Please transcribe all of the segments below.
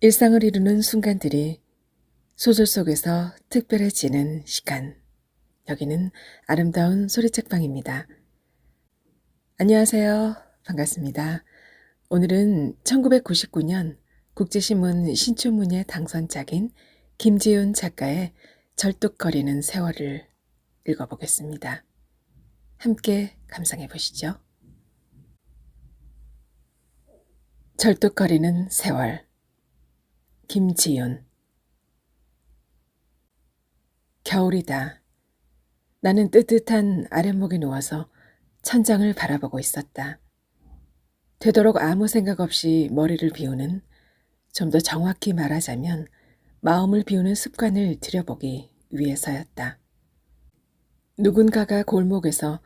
일상을 이루는 순간들이 소설 속에서 특별해지는 시간. 여기는 아름다운 소리책방입니다. 안녕하세요. 반갑습니다. 오늘은 1999년 국제신문 신춘문예 당선작인 김지훈 작가의 절뚝거리는 세월을 읽어보겠습니다. 함께 감상해 보시죠. 절뚝거리는 세월. 김지훈. 겨울이다. 나는 뜨뜻한 아랫목에 누워서 천장을 바라보고 있었다. 되도록 아무 생각 없이 머리를 비우는, 좀 더 정확히 말하자면 마음을 비우는 습관을 들여보기 위해서였다. 누군가가 골목에서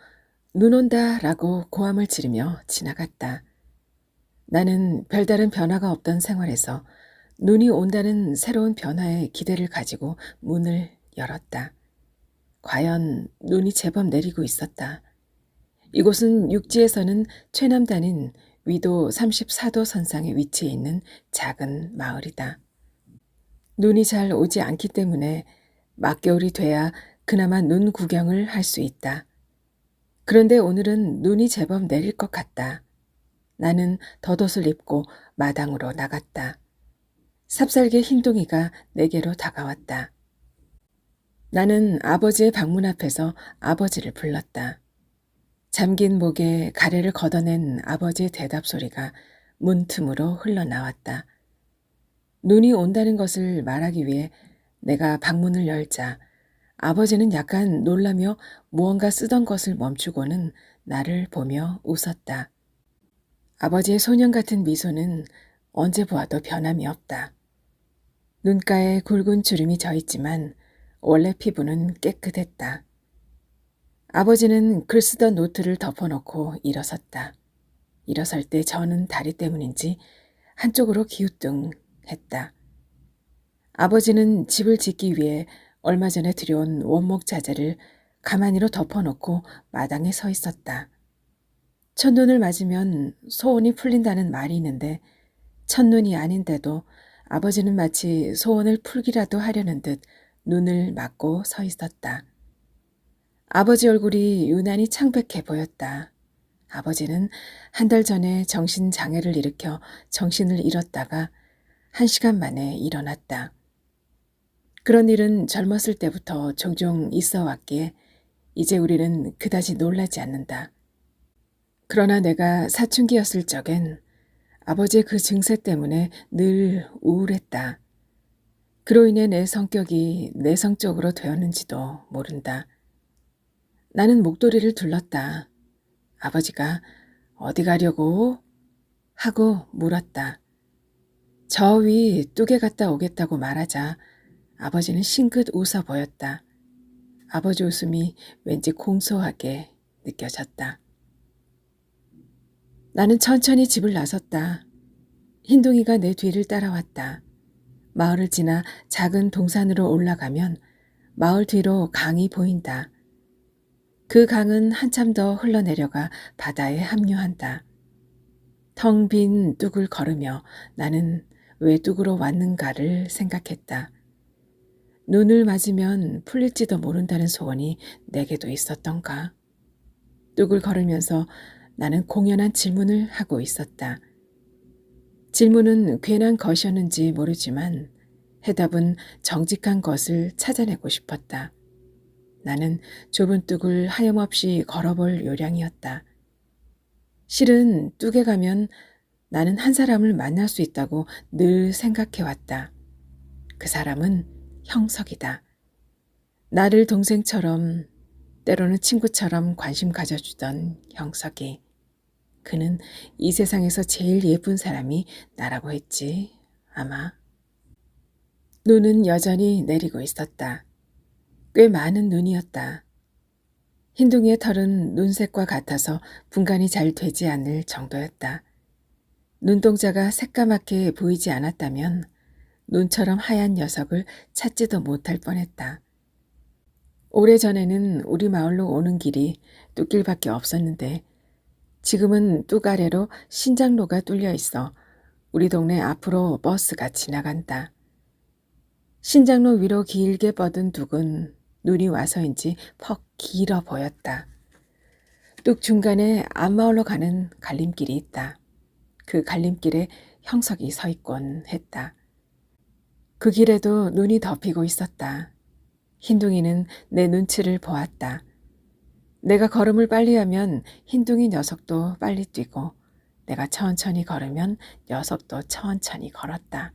눈 온다 라고 고함을 지르며 지나갔다. 나는 별다른 변화가 없던 생활에서 눈이 온다는 새로운 변화에 기대를 가지고 문을 열었다. 과연 눈이 제법 내리고 있었다. 이곳은 육지에서는 최남단인 위도 34도 선상에 위치해 있는 작은 마을이다. 눈이 잘 오지 않기 때문에 맞겨울이 돼야 그나마 눈 구경을 할 수 있다. 그런데 오늘은 눈이 제법 내릴 것 같다. 나는 덧옷을 입고 마당으로 나갔다. 삽살개 흰둥이가 내게로 다가왔다. 나는 아버지의 방문 앞에서 아버지를 불렀다. 잠긴 목에 가래를 걷어낸 아버지의 대답 소리가 문틈으로 흘러나왔다. 눈이 온다는 것을 말하기 위해 내가 방문을 열자 아버지는 약간 놀라며 무언가 쓰던 것을 멈추고는 나를 보며 웃었다. 아버지의 소년 같은 미소는 언제 보아도 변함이 없다. 눈가에 굵은 주름이 져 있지만 원래 피부는 깨끗했다. 아버지는 글 쓰던 노트를 덮어놓고 일어섰다. 일어설 때 저는 다리 때문인지 한쪽으로 기우뚱했다. 아버지는 집을 짓기 위해 얼마 전에 들여온 원목 자재를 가마니로 덮어놓고 마당에 서 있었다. 첫눈을 맞으면 소원이 풀린다는 말이 있는데 첫눈이 아닌데도 아버지는 마치 소원을 풀기라도 하려는 듯 눈을 맞고 서 있었다. 아버지 얼굴이 유난히 창백해 보였다. 아버지는 한 달 전에 정신장애를 일으켜 정신을 잃었다가 1시간 만에 일어났다. 그런 일은 젊었을 때부터 종종 있어 왔기에 이제 우리는 그다지 놀라지 않는다. 그러나 내가 사춘기였을 적엔 아버지의 그 증세 때문에 늘 우울했다. 그로 인해 내 성격이 내성적으로 되었는지도 모른다. 나는 목도리를 둘렀다. 아버지가 어디 가려고? 하고 물었다. 저 위 뚝에 갔다 오겠다고 말하자 아버지는 싱긋 웃어 보였다. 아버지 웃음이 왠지 공손하게 느껴졌다. 나는 천천히 집을 나섰다. 흰둥이가 내 뒤를 따라왔다. 마을을 지나 작은 동산으로 올라가면 마을 뒤로 강이 보인다. 그 강은 한참 더 흘러내려가 바다에 합류한다. 텅 빈 뚝을 걸으며 나는 왜 뚝으로 왔는가를 생각했다. 눈을 맞으면 풀릴지도 모른다는 소원이 내게도 있었던가. 뚝을 걸으면서 나는 공연한 질문을 하고 있었다. 질문은 괜한 것이었는지 모르지만 해답은 정직한 것을 찾아내고 싶었다. 나는 좁은 뚝을 하염없이 걸어볼 요량이었다. 실은 뚝에 가면 나는 한 사람을 만날 수 있다고 늘 생각해왔다. 그 사람은 형석이다. 나를 동생처럼 때로는 친구처럼 관심 가져주던 형석이. 그는 이 세상에서 제일 예쁜 사람이 나라고 했지, 아마. 눈은 여전히 내리고 있었다. 꽤 많은 눈이었다. 흰둥이의 털은 눈색과 같아서 분간이 잘 되지 않을 정도였다. 눈동자가 새까맣게 보이지 않았다면 눈처럼 하얀 녀석을 찾지도 못할 뻔했다. 오래전에는 우리 마을로 오는 길이 뚝길밖에 없었는데 지금은 뚝 아래로 신장로가 뚫려 있어 우리 동네 앞으로 버스가 지나간다. 신장로 위로 길게 뻗은 둑은 눈이 와서인지 퍽 길어 보였다. 뚝 중간에 앞마을로 가는 갈림길이 있다. 그 갈림길에 형석이 서 있곤 했다. 그 길에도 눈이 덮이고 있었다. 흰둥이는 내 눈치를 보았다. 내가 걸음을 빨리 하면 흰둥이 녀석도 빨리 뛰고 내가 천천히 걸으면 녀석도 천천히 걸었다.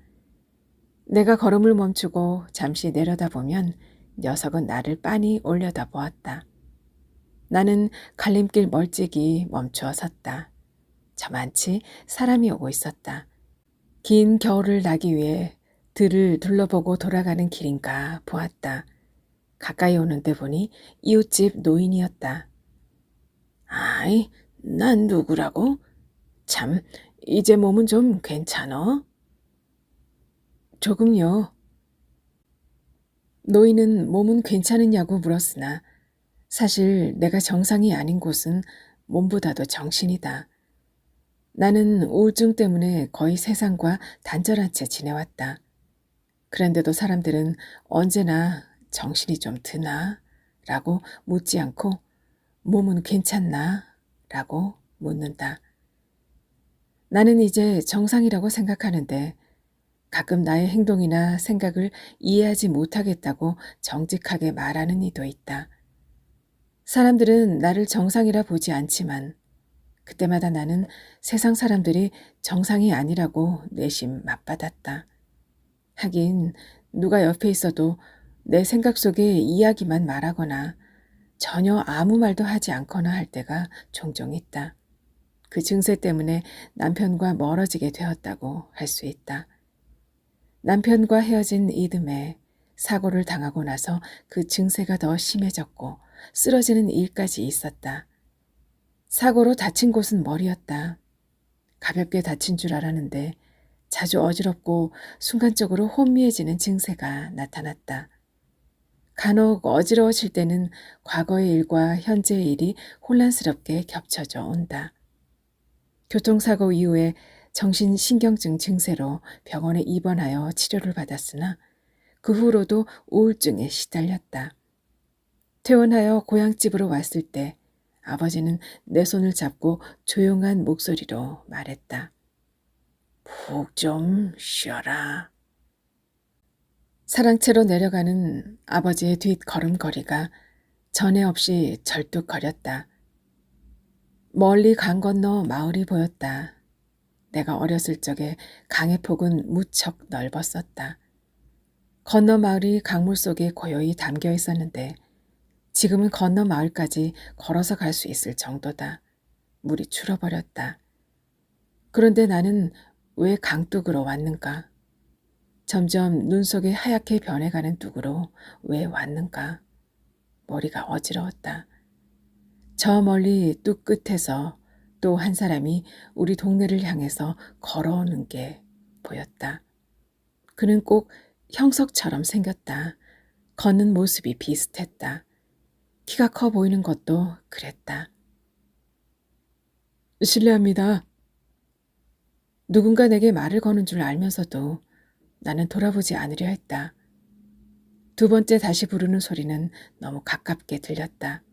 내가 걸음을 멈추고 잠시 내려다보면 녀석은 나를 빤히 올려다보았다. 나는 갈림길 멀찍이 멈추어 섰다. 저만치 사람이 오고 있었다. 긴 겨울을 나기 위해 들을 둘러보고 돌아가는 길인가 보았다. 가까이 오는데 보니 이웃집 노인이었다. 아이, 난 누구라고? 참, 이제 몸은 좀 괜찮어? 조금요. 노인은 몸은 괜찮으냐고 물었으나 사실 내가 정상이 아닌 곳은 몸보다도 정신이다. 나는 우울증 때문에 거의 세상과 단절한 채 지내왔다. 그런데도 사람들은 언제나 정신이 좀 드나? 라고 묻지 않고 몸은 괜찮나? 라고 묻는다. 나는 이제 정상이라고 생각하는데 가끔 나의 행동이나 생각을 이해하지 못하겠다고 정직하게 말하는 이도 있다. 사람들은 나를 정상이라 보지 않지만 그때마다 나는 세상 사람들이 정상이 아니라고 내심 맞받았다. 하긴 누가 옆에 있어도 내 생각 속에 이야기만 말하거나 전혀 아무 말도 하지 않거나 할 때가 종종 있다. 그 증세 때문에 남편과 멀어지게 되었다고 할 수 있다. 남편과 헤어진 이듬해 사고를 당하고 나서 그 증세가 더 심해졌고 쓰러지는 일까지 있었다. 사고로 다친 곳은 머리였다. 가볍게 다친 줄 알았는데 자주 어지럽고 순간적으로 혼미해지는 증세가 나타났다. 간혹 어지러워질 때는 과거의 일과 현재의 일이 혼란스럽게 겹쳐져 온다. 교통사고 이후에 정신신경증 증세로 병원에 입원하여 치료를 받았으나 그 후로도 우울증에 시달렸다. 퇴원하여 고향집으로 왔을 때 아버지는 내 손을 잡고 조용한 목소리로 말했다. 푹 좀 쉬어라. 사랑채로 내려가는 아버지의 뒷걸음걸이가 전에 없이 절뚝거렸다. 멀리 강 건너 마을이 보였다. 내가 어렸을 적에 강의 폭은 무척 넓었었다. 건너 마을이 강물 속에 고요히 담겨 있었는데 지금은 건너 마을까지 걸어서 갈 수 있을 정도다. 물이 줄어버렸다. 그런데 나는 왜 강둑으로 왔는가? 점점 눈 속에 하얗게 변해가는 뚝으로 왜 왔는가? 머리가 어지러웠다. 저 멀리 뚝 끝에서 또 한 사람이 우리 동네를 향해서 걸어오는 게 보였다. 그는 꼭 형석처럼 생겼다. 걷는 모습이 비슷했다. 키가 커 보이는 것도 그랬다. 실례합니다. 누군가 내게 말을 거는 줄 알면서도 나는 돌아보지 않으려 했다. 두 번째 다시 부르는 소리는 너무 가깝게 들렸다.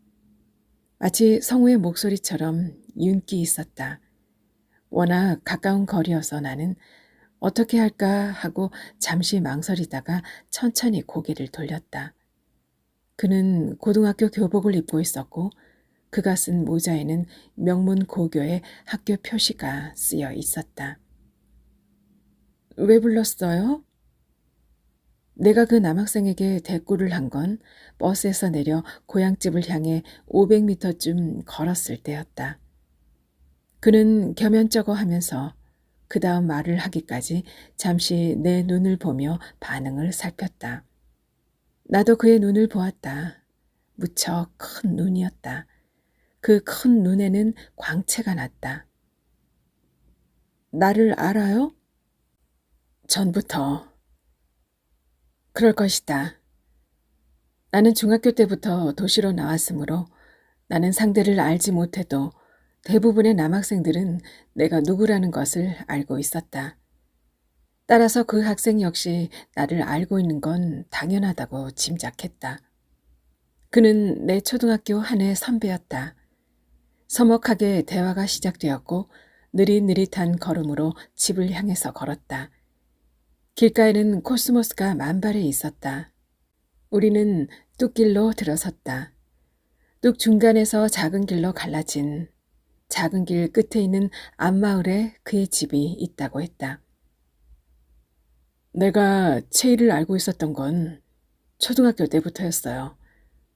마치 성우의 목소리처럼 윤기 있었다. 워낙 가까운 거리여서 나는 어떻게 할까 하고 잠시 망설이다가 천천히 고개를 돌렸다. 그는 고등학교 교복을 입고 있었고 그가 쓴 모자에는 명문 고교의 학교 표시가 쓰여 있었다. 왜 불렀어요? 내가 그 남학생에게 대꾸를 한 건 버스에서 내려 고향집을 향해 500m쯤 걸었을 때였다. 그는 겸연쩍어 하면서 그 다음 말을 하기까지 잠시 내 눈을 보며 반응을 살폈다. 나도 그의 눈을 보았다. 무척 큰 눈이었다. 그 큰 눈에는 광채가 났다. 나를 알아요? 전부터. 그럴 것이다. 나는 중학교 때부터 도시로 나왔으므로 나는 상대를 알지 못해도 대부분의 남학생들은 내가 누구라는 것을 알고 있었다. 따라서 그 학생 역시 나를 알고 있는 건 당연하다고 짐작했다. 그는 내 초등학교 한 해 선배였다. 서먹하게 대화가 시작되었고 느릿느릿한 걸음으로 집을 향해서 걸었다. 길가에는 코스모스가 만발해 있었다. 우리는 뚝길로 들어섰다. 뚝 중간에서 작은 길로 갈라진 작은 길 끝에 있는 앞마을에 그의 집이 있다고 했다. 내가 채이를 알고 있었던 건 초등학교 때부터였어요.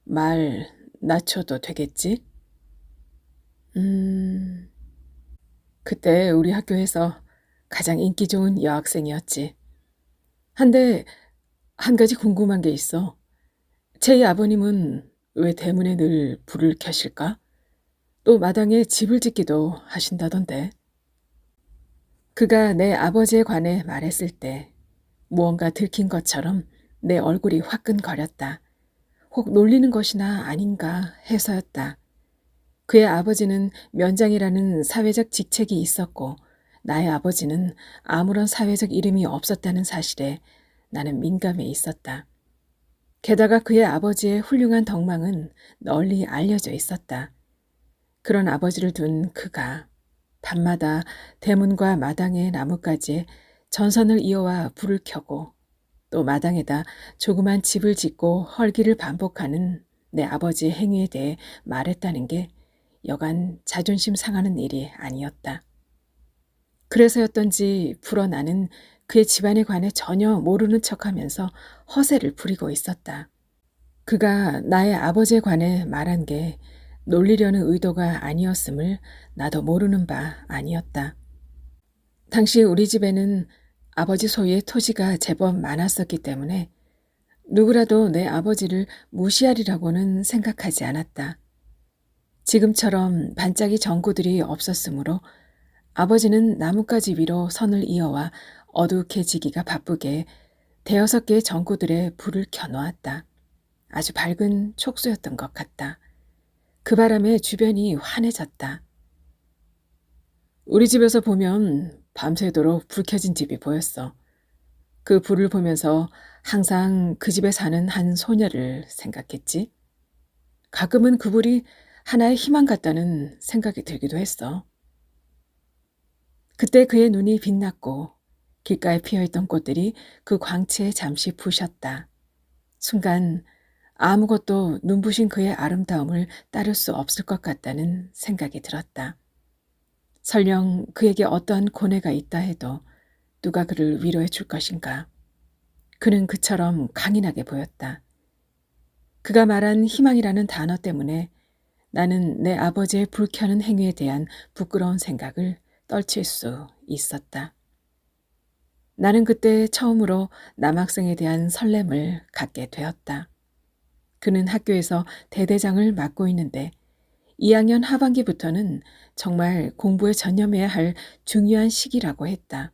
말 낮춰도 되겠지? 음... 그때 우리 학교에서 가장 인기 좋은 여학생이었지. 한데 한 가지 궁금한 게 있어. 채이 아버님은 왜 대문에 늘 불을 켜실까? 또 마당에 집을 짓기도 하신다던데. 그가 내 아버지에 관해 말했을 때 무언가 들킨 것처럼 내 얼굴이 화끈거렸다. 혹 놀리는 것이나 아닌가 해서였다. 그의 아버지는 면장이라는 사회적 직책이 있었고 나의 아버지는 아무런 사회적 이름이 없었다는 사실에 나는 민감해 있었다. 게다가 그의 아버지의 훌륭한 덕망은 널리 알려져 있었다. 그런 아버지를 둔 그가 밤마다 대문과 마당의 나뭇가지에 전선을 이어와 불을 켜고 또 마당에다 조그만 집을 짓고 헐기를 반복하는 내 아버지의 행위에 대해 말했다는 게 여간 자존심 상하는 일이 아니었다. 그래서였던지 불어나는 그의 집안에 관해 전혀 모르는 척하면서 허세를 부리고 있었다. 그가 나의 아버지에 관해 말한 게 놀리려는 의도가 아니었음을 나도 모르는 바 아니었다. 당시 우리 집에는 아버지 소유의 토지가 제법 많았었기 때문에 누구라도 내 아버지를 무시하리라고는 생각하지 않았다. 지금처럼 반짝이 전구들이 없었으므로 아버지는 나뭇가지 위로 선을 이어와 어둑해지기가 바쁘게 5-6개의 전구들에 불을 켜놓았다. 아주 밝은 촉수였던 것 같다. 그 바람에 주변이 환해졌다. 우리 집에서 보면 밤새도록 불 켜진 집이 보였어. 그 불을 보면서 항상 그 집에 사는 한 소녀를 생각했지. 가끔은 그 불이 하나의 희망 같다는 생각이 들기도 했어. 그때 그의 눈이 빛났고 길가에 피어있던 꽃들이 그 광채에 잠시 부셨다. 순간 아무것도 눈부신 그의 아름다움을 따를 수 없을 것 같다는 생각이 들었다. 설령 그에게 어떠한 고뇌가 있다 해도 누가 그를 위로해 줄 것인가. 그는 그처럼 강인하게 보였다. 그가 말한 희망이라는 단어 때문에 나는 내 아버지의 불 켜는 행위에 대한 부끄러운 생각을 떨칠 수 있었다. 나는 그때 처음으로 남학생에 대한 설렘을 갖게 되었다. 그는 학교에서 대대장을 맡고 있는데 2학년 하반기부터는 정말 공부에 전념해야 할 중요한 시기라고 했다.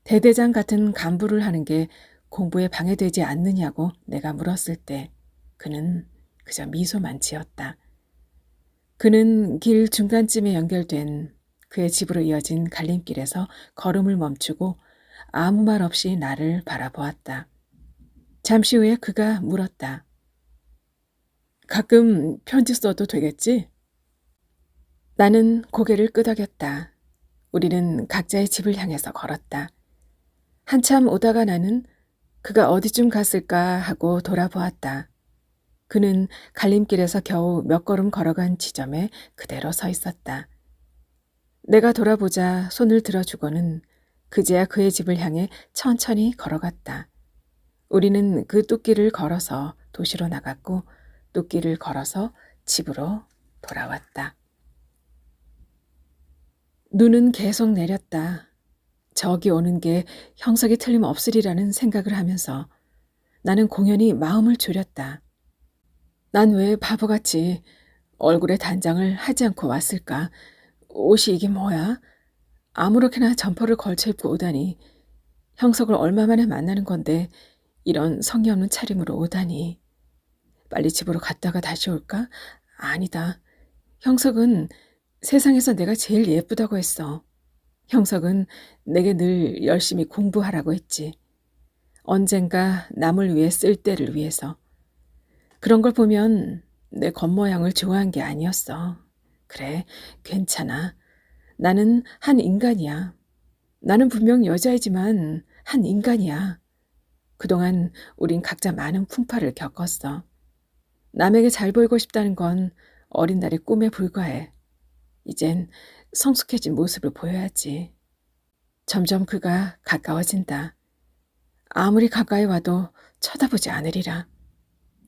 대대장 같은 간부를 하는 게 공부에 방해되지 않느냐고 내가 물었을 때 그는 그저 미소만 지었다. 그는 길 중간쯤에 연결된 그의 집으로 이어진 갈림길에서 걸음을 멈추고 아무 말 없이 나를 바라보았다. 잠시 후에 그가 물었다. 가끔 편지 써도 되겠지? 나는 고개를 끄덕였다. 우리는 각자의 집을 향해서 걸었다. 한참 오다가 나는 그가 어디쯤 갔을까 하고 돌아보았다. 그는 갈림길에서 겨우 몇 걸음 걸어간 지점에 그대로 서 있었다. 내가 돌아보자 손을 들어주고는 그제야 그의 집을 향해 천천히 걸어갔다. 우리는 그 뚝길을 걸어서 도시로 나갔고 뚝길을 걸어서 집으로 돌아왔다. 눈은 계속 내렸다. 저기 오는 게 형석이 틀림없으리라는 생각을 하면서 나는 공연히 마음을 졸였다. 난 왜 바보같이 얼굴에 단장을 하지 않고 왔을까? 옷이 이게 뭐야? 아무렇게나 점퍼를 걸쳐 입고 오다니. 형석을 얼마 만에 만나는 건데 이런 성의 없는 차림으로 오다니. 빨리 집으로 갔다가 다시 올까? 아니다. 형석은 세상에서 내가 제일 예쁘다고 했어. 형석은 내게 늘 열심히 공부하라고 했지. 언젠가 남을 위해 쓸 때를 위해서. 그런 걸 보면 내 겉모양을 좋아한 게 아니었어. 그래, 괜찮아. 나는 한 인간이야. 나는 분명 여자이지만 한 인간이야. 그동안 우린 각자 많은 풍파를 겪었어. 남에게 잘 보이고 싶다는 건 어린 날의 꿈에 불과해. 이젠 성숙해진 모습을 보여야지. 점점 그가 가까워진다. 아무리 가까이 와도 쳐다보지 않으리라.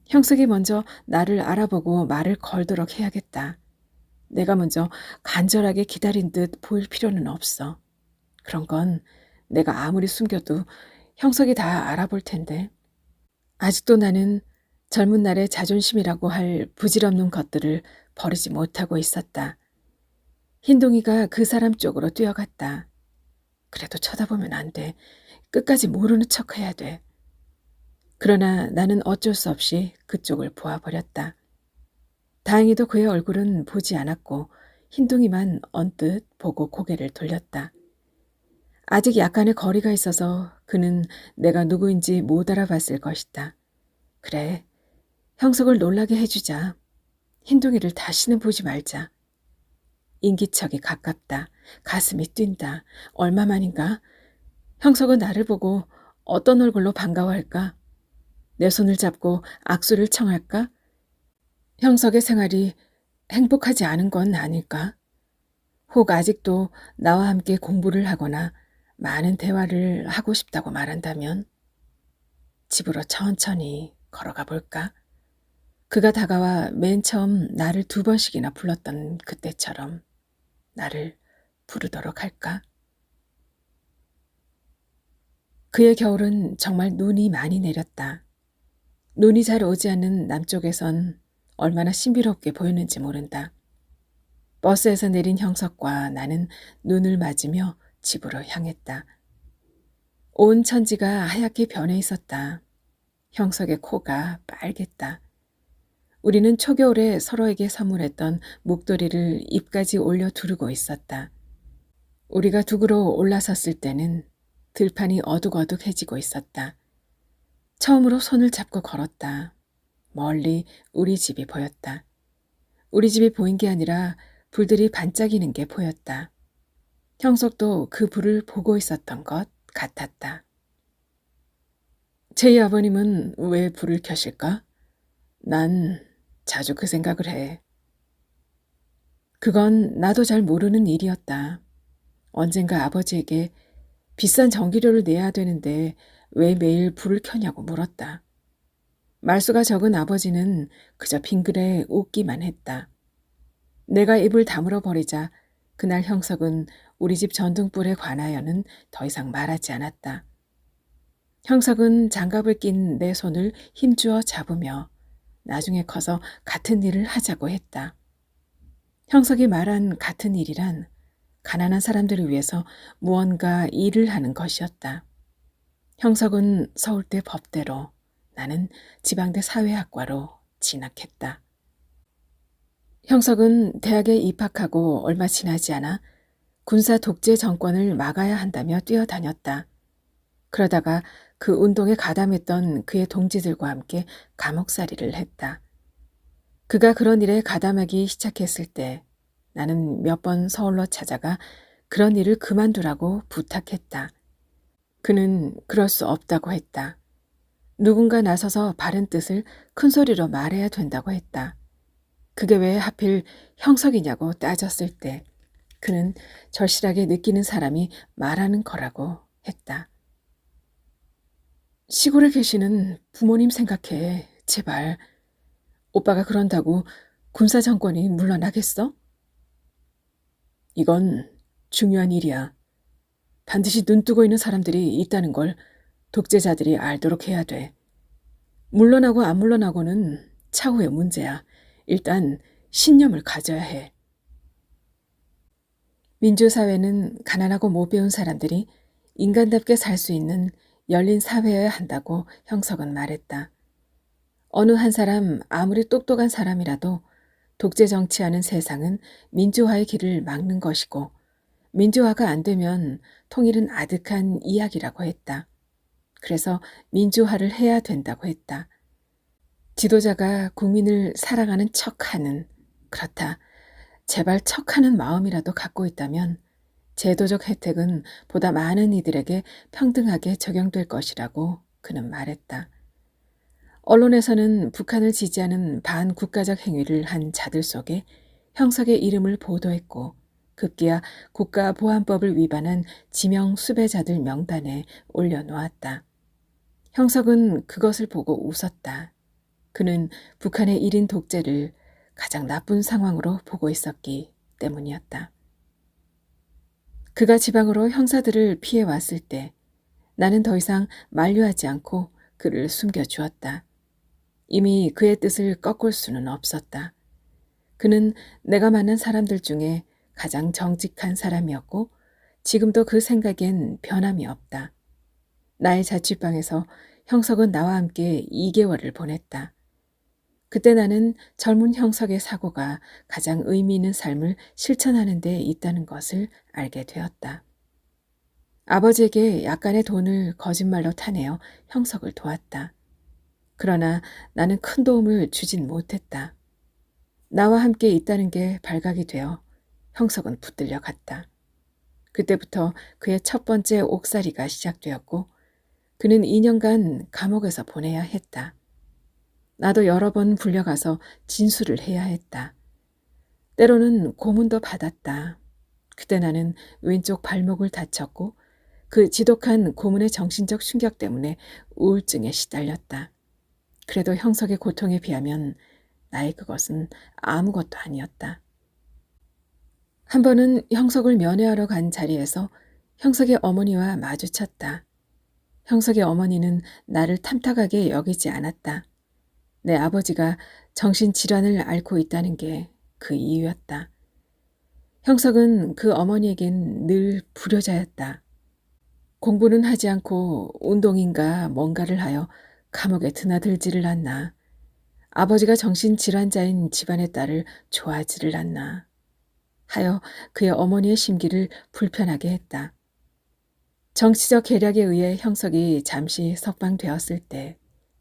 형석이 먼저 나를 알아보고 말을 걸도록 해야겠다. 내가 먼저 간절하게 기다린 듯 보일 필요는 없어. 그런 건 내가 아무리 숨겨도 형석이 다 알아볼 텐데. 아직도 나는 젊은 날의 자존심이라고 할 부질없는 것들을 버리지 못하고 있었다. 흰둥이가 그 사람 쪽으로 뛰어갔다. 그래도 쳐다보면 안 돼. 끝까지 모르는 척해야 돼. 그러나 나는 어쩔 수 없이 그쪽을 보아버렸다. 다행히도 그의 얼굴은 보지 않았고 흰둥이만 언뜻 보고 고개를 돌렸다. 아직 약간의 거리가 있어서 그는 내가 누구인지 못 알아봤을 것이다. 그래, 형석을 놀라게 해주자. 흰둥이를 다시는 보지 말자. 인기척이 가깝다. 가슴이 뛴다. 얼마만인가? 형석은 나를 보고 어떤 얼굴로 반가워할까? 내 손을 잡고 악수를 청할까? 형석의 생활이 행복하지 않은 건 아닐까? 혹 아직도 나와 함께 공부를 하거나 많은 대화를 하고 싶다고 말한다면 집으로 천천히 걸어가 볼까? 그가 다가와 맨 처음 나를 2번씩이나 불렀던 그때처럼 나를 부르도록 할까? 그의 겨울은 정말 눈이 많이 내렸다. 눈이 잘 오지 않는 남쪽에선 얼마나 신비롭게 보였는지 모른다. 버스에서 내린 형석과 나는 눈을 맞으며 집으로 향했다. 온 천지가 하얗게 변해 있었다. 형석의 코가 빨갰다. 우리는 초겨울에 서로에게 선물했던 목도리를 입까지 올려 두르고 있었다. 우리가 둑으로 올라섰을 때는 들판이 어둑어둑해지고 있었다. 처음으로 손을 잡고 걸었다. 멀리 우리 집이 보였다. 우리 집이 보인 게 아니라 불들이 반짝이는 게 보였다. 형석도 그 불을 보고 있었던 것 같았다. 제이 아버님은 왜 불을 켜실까? 난 자주 그 생각을 해. 그건 나도 잘 모르는 일이었다. 언젠가 아버지에게 비싼 전기료를 내야 되는데 왜 매일 불을 켜냐고 물었다. 말수가 적은 아버지는 그저 빙그레 웃기만 했다. 내가 입을 다물어 버리자 그날 형석은 우리 집 전등불에 관하여는 더 이상 말하지 않았다. 형석은 장갑을 낀 내 손을 힘주어 잡으며 나중에 커서 같은 일을 하자고 했다. 형석이 말한 같은 일이란 가난한 사람들을 위해서 무언가 일을 하는 것이었다. 형석은 서울대 법대로, 나는 지방대 사회학과로 진학했다. 형석은 대학에 입학하고 얼마 지나지 않아 군사 독재 정권을 막아야 한다며 뛰어다녔다. 그러다가 그 운동에 가담했던 그의 동지들과 함께 감옥살이를 했다. 그가 그런 일에 가담하기 시작했을 때 나는 몇 번 서울로 찾아가 그런 일을 그만두라고 부탁했다. 그는 그럴 수 없다고 했다. 누군가 나서서 바른 뜻을 큰 소리로 말해야 된다고 했다. 그게 왜 하필 형석이냐고 따졌을 때 그는 절실하게 느끼는 사람이 말하는 거라고 했다. 시골에 계시는 부모님 생각해. 제발. 오빠가 그런다고 군사 정권이 물러나겠어? 이건 중요한 일이야. 반드시 눈뜨고 있는 사람들이 있다는 걸 독재자들이 알도록 해야 돼. 물러나고 안 물러나고는 차후의 문제야. 일단 신념을 가져야 해. 민주사회는 가난하고 못 배운 사람들이 인간답게 살 수 있는 열린 사회여야 한다고 형석은 말했다. 어느 한 사람 아무리 똑똑한 사람이라도 독재 정치하는 세상은 민주화의 길을 막는 것이고 민주화가 안 되면 통일은 아득한 이야기라고 했다. 그래서 민주화를 해야 된다고 했다. 지도자가 국민을 사랑하는 척하는, 그렇다. 제발 척하는 마음이라도 갖고 있다면 제도적 혜택은 보다 많은 이들에게 평등하게 적용될 것이라고 그는 말했다. 언론에서는 북한을 지지하는 반국가적 행위를 한 자들 속에 형석의 이름을 보도했고 급기야 국가보안법을 위반한 지명 수배자들 명단에 올려놓았다. 형석은 그것을 보고 웃었다. 그는 북한의 1인 독재를 가장 나쁜 상황으로 보고 있었기 때문이었다. 그가 지방으로 형사들을 피해왔을 때 나는 더 이상 만류하지 않고 그를 숨겨주었다. 이미 그의 뜻을 꺾을 수는 없었다. 그는 내가 만난 사람들 중에 가장 정직한 사람이었고 지금도 그 생각엔 변함이 없다. 나의 자취방에서 형석은 나와 함께 2개월을 보냈다. 그때 나는 젊은 형석의 사고가 가장 의미 있는 삶을 실천하는 데 있다는 것을 알게 되었다. 아버지에게 약간의 돈을 거짓말로 타내어 형석을 도왔다. 그러나 나는 큰 도움을 주진 못했다. 나와 함께 있다는 게 발각이 되어 형석은 붙들려 갔다. 그때부터 그의 첫 번째 옥살이가 시작되었고 그는 2년간 감옥에서 보내야 했다. 나도 여러 번 불려가서 진술을 해야 했다. 때로는 고문도 받았다. 그때 나는 왼쪽 발목을 다쳤고 그 지독한 고문의 정신적 충격 때문에 우울증에 시달렸다. 그래도 형석의 고통에 비하면 나의 그것은 아무것도 아니었다. 한 번은 형석을 면회하러 간 자리에서 형석의 어머니와 마주쳤다. 형석의 어머니는 나를 탐탁하게 여기지 않았다. 내 아버지가 정신질환을 앓고 있다는 게 그 이유였다. 형석은 그 어머니에겐 늘 불효자였다. 공부는 하지 않고 운동인가 뭔가를 하여 감옥에 드나들지를 않나. 아버지가 정신질환자인 집안의 딸을 좋아하지를 않나. 하여 그의 어머니의 심기를 불편하게 했다. 정치적 계략에 의해 형석이 잠시 석방되었을 때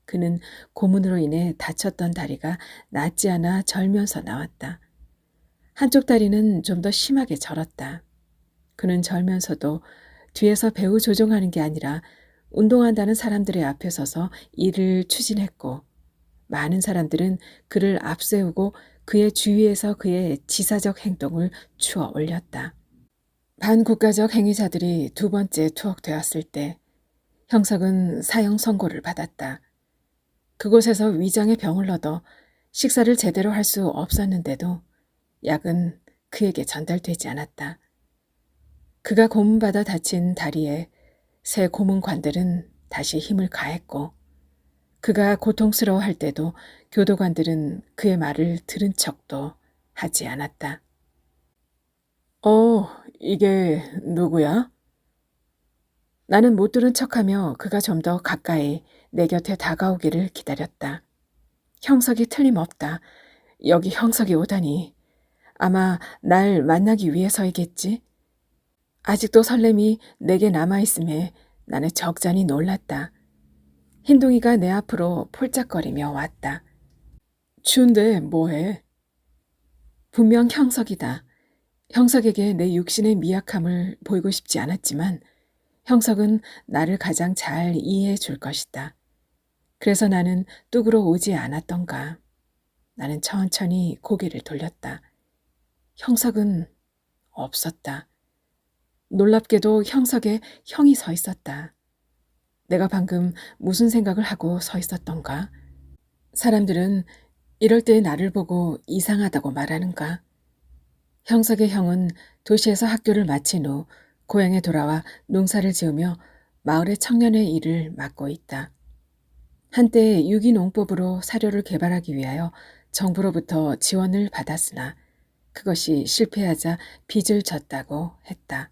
그는 고문으로 인해 다쳤던 다리가 낫지 않아 절면서 나왔다. 한쪽 다리는 좀 더 심하게 절었다. 그는 절면서도 뒤에서 배우 조종하는 게 아니라 운동한다는 사람들의 앞에 서서 일을 추진했고 많은 사람들은 그를 앞세우고 그의 주위에서 그의 지사적 행동을 추어 올렸다. 반국가적 행위자들이 두 번째 투옥되었을 때 형석은 사형 선고를 받았다. 그곳에서 위장의 병을 얻어 식사를 제대로 할 수 없었는데도 약은 그에게 전달되지 않았다. 그가 고문받아 다친 다리에 새 고문관들은 다시 힘을 가했고 그가 고통스러워할 때도 교도관들은 그의 말을 들은 척도 하지 않았다. 이게 누구야? 나는 못 들은 척하며 그가 좀 더 가까이 내 곁에 다가오기를 기다렸다. 형석이 틀림없다. 여기 형석이 오다니. 아마 날 만나기 위해서이겠지? 아직도 설렘이 내게 남아있음에 나는 적잖이 놀랐다. 흰둥이가 내 앞으로 폴짝거리며 왔다. 추운데 뭐해? 분명 형석이다. 형석에게 내 육신의 미약함을 보이고 싶지 않았지만 형석은 나를 가장 잘 이해해 줄 것이다. 그래서 나는 뚝으로 오지 않았던가. 나는 천천히 고개를 돌렸다. 형석은 없었다. 놀랍게도 형석에 형이 서 있었다. 내가 방금 무슨 생각을 하고 서 있었던가? 사람들은 이럴 때 나를 보고 이상하다고 말하는가? 형석의 형은 도시에서 학교를 마친 후 고향에 돌아와 농사를 지으며 마을의 청년의 일을 맡고 있다. 한때 유기농법으로 사료를 개발하기 위하여 정부로부터 지원을 받았으나 그것이 실패하자 빚을 졌다고 했다.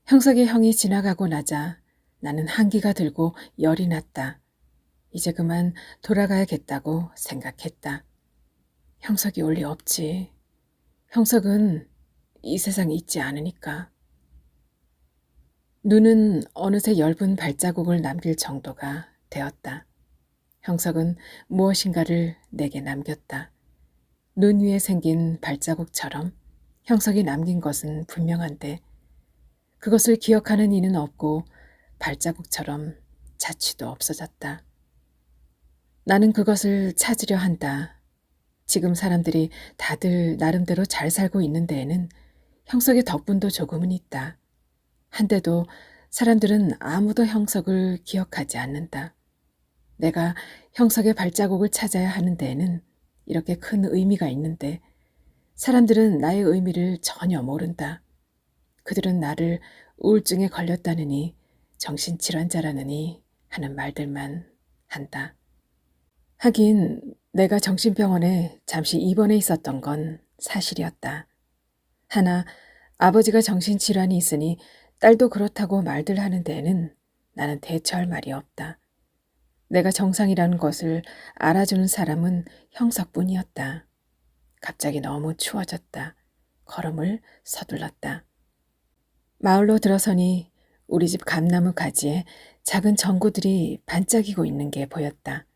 형석의 형이 지나가고 나자 나는 한기가 들고 열이 났다. 이제 그만 돌아가야겠다고 생각했다. 형석이 올 리 없지. 형석은 이 세상에 있지 않으니까. 눈은 어느새 엷은 발자국을 남길 정도가 되었다. 형석은 무엇인가를 내게 남겼다. 눈 위에 생긴 발자국처럼 형석이 남긴 것은 분명한데 그것을 기억하는 이는 없고 발자국처럼 자취도 없어졌다. 나는 그것을 찾으려 한다. 지금 사람들이 다들 나름대로 잘 살고 있는 데에는 형석의 덕분도 조금은 있다. 한데도 사람들은 아무도 형석을 기억하지 않는다. 내가 형석의 발자국을 찾아야 하는 데에는 이렇게 큰 의미가 있는데 사람들은 나의 의미를 전혀 모른다. 그들은 나를 우울증에 걸렸다느니 정신질환자라느니 하는 말들만 한다. 하긴 내가 정신병원에 잠시 입원해 있었던 건 사실이었다. 하나 아버지가 정신질환이 있으니 딸도 그렇다고 말들 하는 데에는 나는 대처할 말이 없다. 내가 정상이라는 것을 알아주는 사람은 형석뿐이었다. 갑자기 너무 추워졌다. 걸음을 서둘렀다. 마을로 들어서니 우리 집 감나무 가지에 작은 전구들이 반짝이고 있는 게 보였다.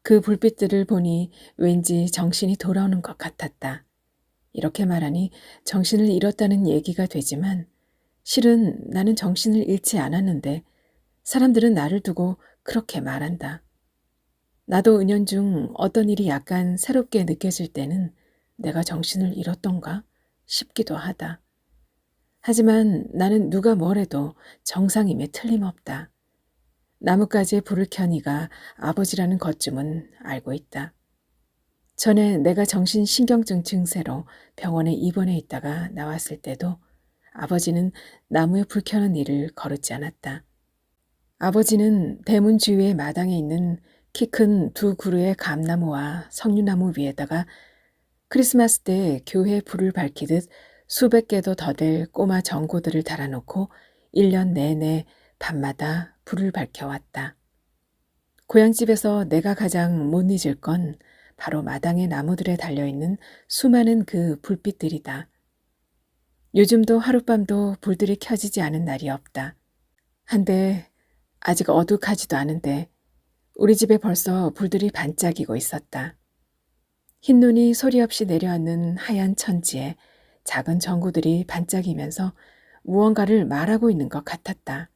그 불빛들을 보니 왠지 정신이 돌아오는 것 같았다. 이렇게 말하니 정신을 잃었다는 얘기가 되지만 실은 나는 정신을 잃지 않았는데 사람들은 나를 두고 그렇게 말한다. 나도 은연중 어떤 일이 약간 새롭게 느껴질 때는 내가 정신을 잃었던가 싶기도 하다. 하지만 나는 누가 뭐래도 정상임에 틀림없다. 나뭇가지에 불을 켜니가 아버지라는 것쯤은 알고 있다. 전에 내가 정신신경증 증세로 병원에 입원해 있다가 나왔을 때도 아버지는 나무에 불 켜는 일을 거르지 않았다. 아버지는 대문 주위의 마당에 있는 키 큰 두 그루의 감나무와 석류나무 위에다가 크리스마스 때 교회 불을 밝히듯 수백 개도 더 될 꼬마 전구들을 달아놓고 1년 내내 밤마다 불을 밝혀왔다. 고향집에서 내가 가장 못 잊을 건 바로 마당의 나무들에 달려있는 수많은 그 불빛들이다. 요즘도 하룻밤도 불들이 켜지지 않은 날이 없다. 한데 아직 어둑하지도 않은데 우리 집에 벌써 불들이 반짝이고 있었다. 흰눈이 소리 없이 내려앉는 하얀 천지에 작은 전구들이 반짝이면서 무언가를 말하고 있는 것 같았다.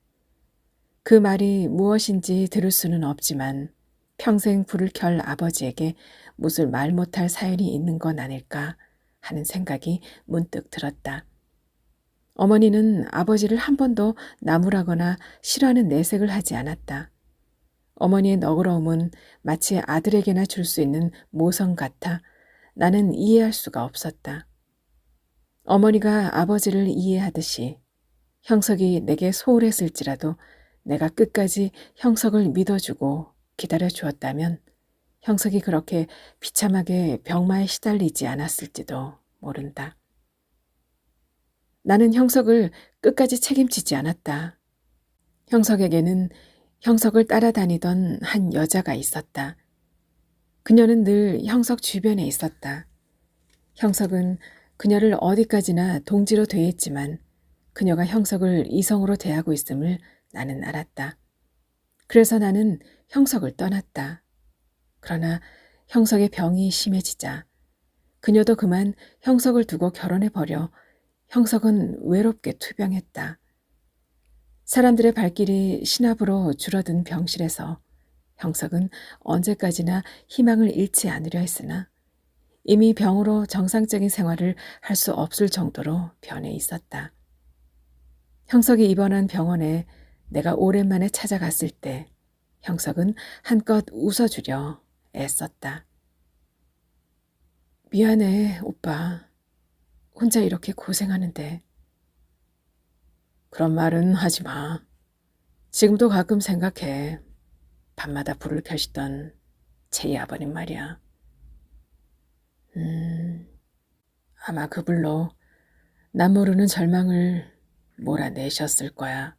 그 말이 무엇인지 들을 수는 없지만 평생 불을 켤 아버지에게 무슨 말 못할 사연이 있는 건 아닐까 하는 생각이 문득 들었다. 어머니는 아버지를 한 번도 나무라거나 싫어하는 내색을 하지 않았다. 어머니의 너그러움은 마치 아들에게나 줄 수 있는 모성 같아 나는 이해할 수가 없었다. 어머니가 아버지를 이해하듯이 형석이 내게 소홀했을지라도 내가 끝까지 형석을 믿어주고 기다려주었다면 형석이 그렇게 비참하게 병마에 시달리지 않았을지도 모른다. 나는 형석을 끝까지 책임지지 않았다. 형석에게는 형석을 따라다니던 한 여자가 있었다. 그녀는 늘 형석 주변에 있었다. 형석은 그녀를 어디까지나 동지로 대했지만 그녀가 형석을 이성으로 대하고 있음을 나는 알았다. 그래서 나는 형석을 떠났다. 그러나 형석의 병이 심해지자 그녀도 그만 형석을 두고 결혼해버려 형석은 외롭게 투병했다. 사람들의 발길이 신압으로 줄어든 병실에서 형석은 언제까지나 희망을 잃지 않으려 했으나 이미 병으로 정상적인 생활을 할 수 없을 정도로 변해 있었다. 형석이 입원한 병원에 내가 오랜만에 찾아갔을 때 형석은 한껏 웃어주려 애썼다. 미안해, 오빠. 혼자 이렇게 고생하는데. 그런 말은 하지 마. 지금도 가끔 생각해. 밤마다 불을 켜시던 제이 아버님 말이야. 아마 그 불로 남 모르는 절망을 몰아내셨을 거야.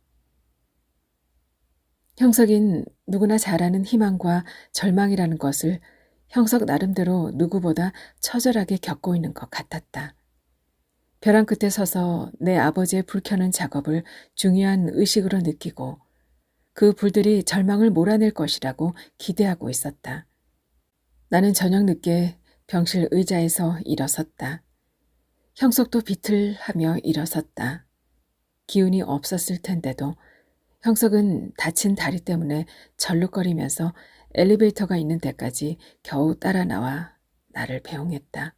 형석인 누구나 잘 아는 희망과 절망이라는 것을 형석 나름대로 누구보다 처절하게 겪고 있는 것 같았다. 벼랑 끝에 서서 내 아버지의 불 켜는 작업을 중요한 의식으로 느끼고 그 불들이 절망을 몰아낼 것이라고 기대하고 있었다. 나는 저녁 늦게 병실 의자에서 일어섰다. 형석도 비틀하며 일어섰다. 기운이 없었을 텐데도 형석은 다친 다리 때문에 절룩거리면서 엘리베이터가 있는 데까지 겨우 따라 나와 나를 배웅했다.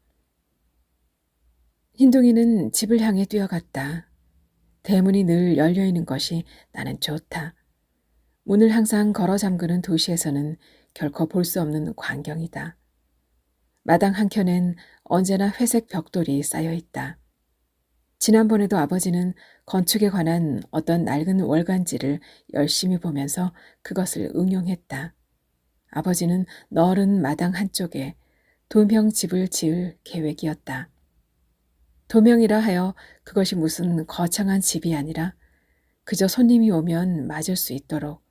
흰둥이는 집을 향해 뛰어갔다. 대문이 늘 열려있는 것이 나는 좋다. 문을 항상 걸어 잠그는 도시에서는 결코 볼 수 없는 광경이다. 마당 한켠엔 언제나 회색 벽돌이 쌓여 있다. 지난번에도 아버지는 건축에 관한 어떤 낡은 월간지를 열심히 보면서 그것을 응용했다. 아버지는 넓은 마당 한쪽에 도명 집을 지을 계획이었다. 도명이라 하여 그것이 무슨 거창한 집이 아니라 그저 손님이 오면 맞을 수 있도록,